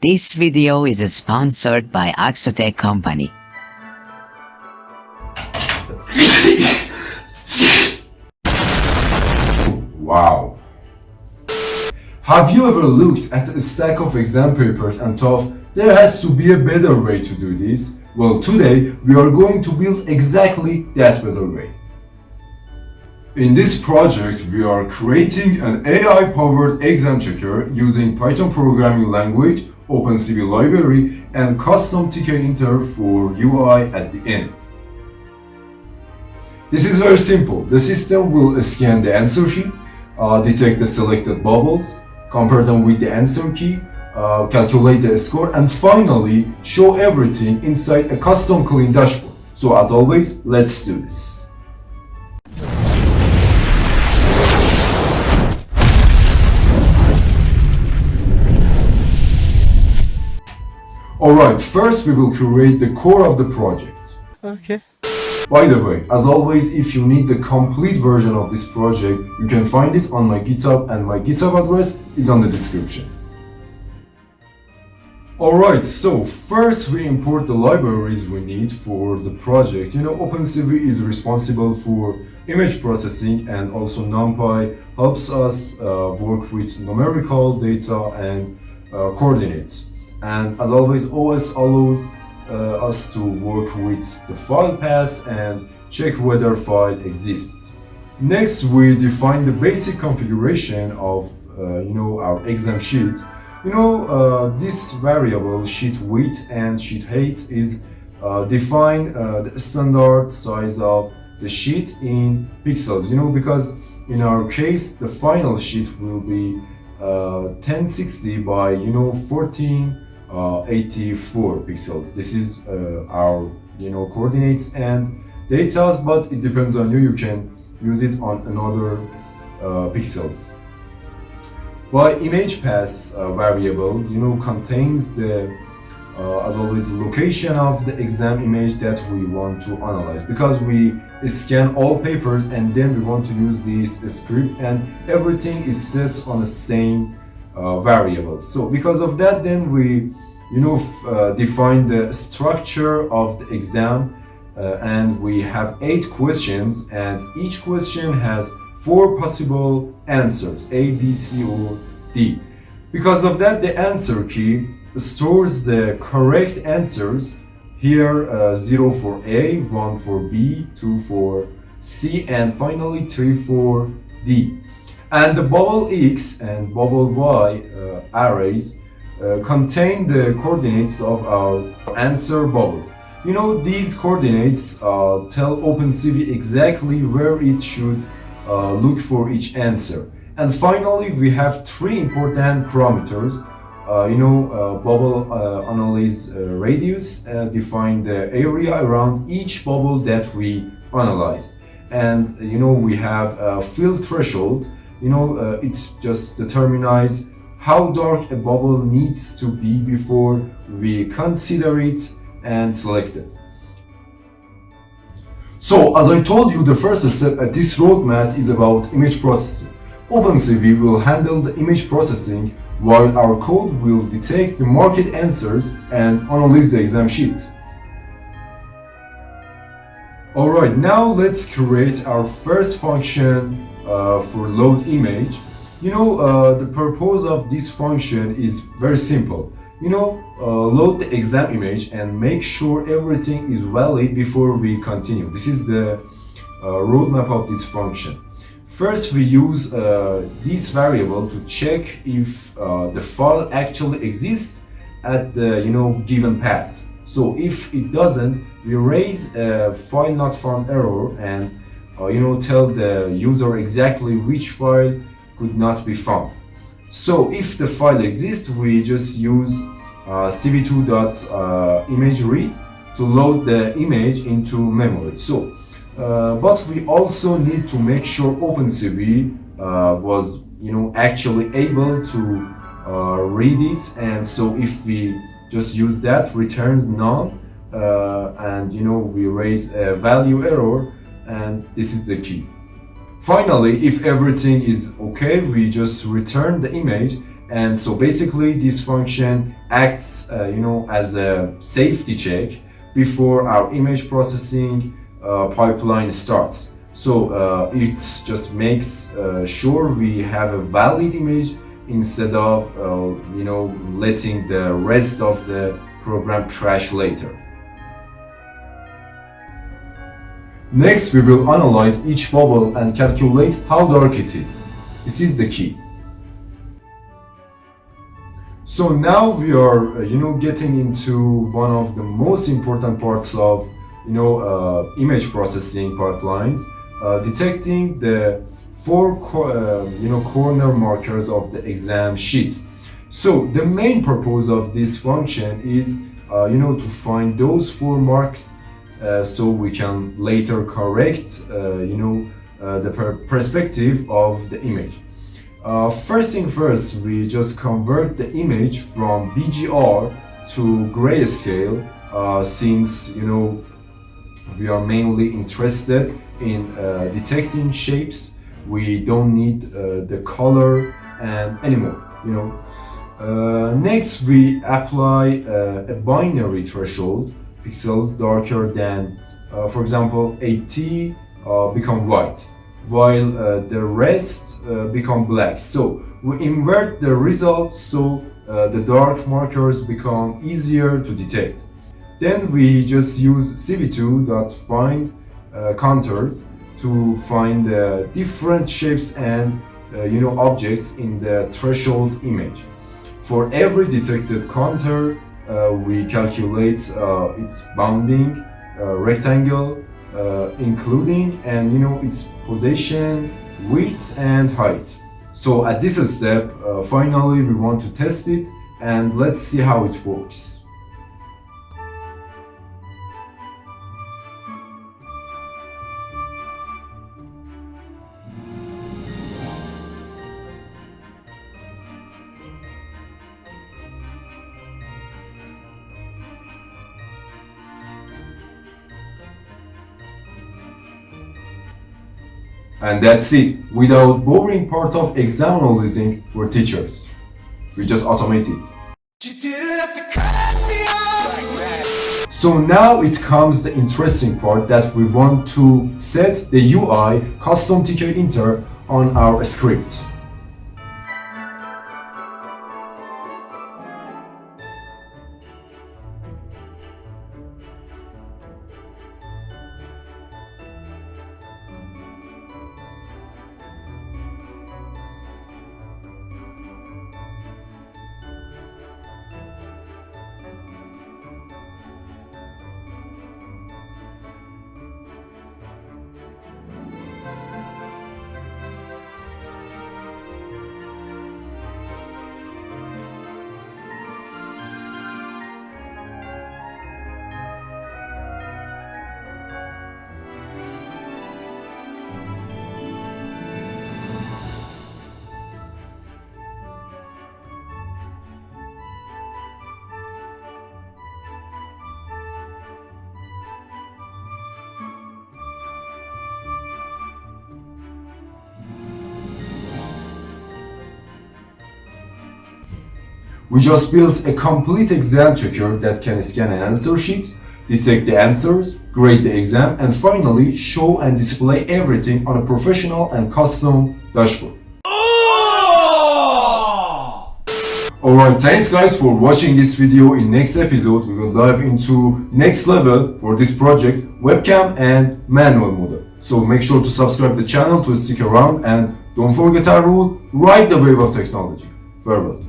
This video is sponsored by Axotech Company. Wow. Have you ever looked at a stack of exam papers and thought there has to be a better way to do this? Well, today we are going to build exactly that better way. In this project, we are creating an AI-powered exam checker using Python programming language, OpenCV library, and custom ticket inter for UI at the end. This is very simple. The system will scan the answer sheet, detect the selected bubbles, compare them with the answer key, calculate the score, and finally show everything inside a custom clean dashboard. So as always, let's do this. Alright, first we will create the core of the project. Okay. By the way, as always, if you need the complete version of this project, you can find it on my GitHub, and my GitHub address is on the description. Alright, so first we import the libraries we need for the project. You know, OpenCV is responsible for image processing, and also NumPy helps us work with numerical data and coordinates. And as always, OS allows us to work with the file path and check whether file exists. Next, we define the basic configuration of our exam sheet. This variable sheet width and sheet height is define the standard size of the sheet in pixels. Because in our case the final sheet will be 1060 by 1484 pixels. This is our coordinates and data, but it depends on you. You can use it on another pixels. By image path variables, contains the as always the location of the exam image that we want to analyze, because we scan all papers and then we want to use this script and everything is set on the same variable. So because of that, then we define the structure of the exam, and we have 8 questions, and each question has 4 possible answers, A, B, C, or D. Because of that, the answer key stores the correct answers here, 0 for A, 1 for B, 2 for C, and finally 3 for D. And the bubble X and bubble Y arrays contain the coordinates of our answer bubbles. These coordinates tell OpenCV exactly where it should look for each answer. And finally, we have 3 important parameters. Bubble analyze radius define the area around each bubble that we analyze. And we have a fill threshold. It just determines how dark a bubble needs to be before we consider it and select it. So, as I told you, the first step at this roadmap is about image processing. OpenCV will handle the image processing while our code will detect the market answers and analyze the exam sheet. Alright, now let's create our first function for load image. The purpose of this function is very simple. Load the exam image and make sure everything is valid before we continue. This is the roadmap of this function. First, we use this variable to check if the file actually exists at the given path. So if it doesn't, we raise a file not found error and tell the user exactly which file could not be found. So if the file exists, we just use cv2.imageRead to load the image into memory. So, but we also need to make sure OpenCV was actually able to read it, and so if we just use that, returns none, and we raise a value error, and this is the key. Finally, if everything is okay, we just return the image And so basically this function acts as a safety check before our image processing pipeline starts. So it just makes sure we have a valid image instead of letting the rest of the program crash later. Next, we will analyze each bubble and calculate how dark it is. This is the key. So now we are, getting into one of the most important parts of, image processing pipelines, detecting the four, corner markers of the exam sheet. So the main purpose of this function is, to find those four marks so we can later correct, the perspective of the image. First thing first, we just convert the image from BGR to grayscale since, we are mainly interested in detecting shapes. We don't need the color and anymore, Next, we apply a binary threshold. Pixels darker than, for example, 80 become white, while the rest become black. So we invert the results so the dark markers become easier to detect. Then we just use cv2.find contours to find different shapes and objects in the threshold image. For every detected contour, we calculate its bounding rectangle, including and its position, width and height. So at this step, finally we want to test it and let's see how it works. And that's it, without boring part of exam analyzing for teachers. We just automate it. So now it comes the interesting part that we want to set the UI custom TK inter on our script. We just built a complete exam checker that can scan an answer sheet, detect the answers, grade the exam, and finally show and display everything on a professional and custom dashboard. Alright, thanks guys for watching this video. In next episode, we will dive into next level for this project, webcam and manual model. So make sure to subscribe to the channel to stick around and don't forget our rule, ride the wave of technology. Farewell.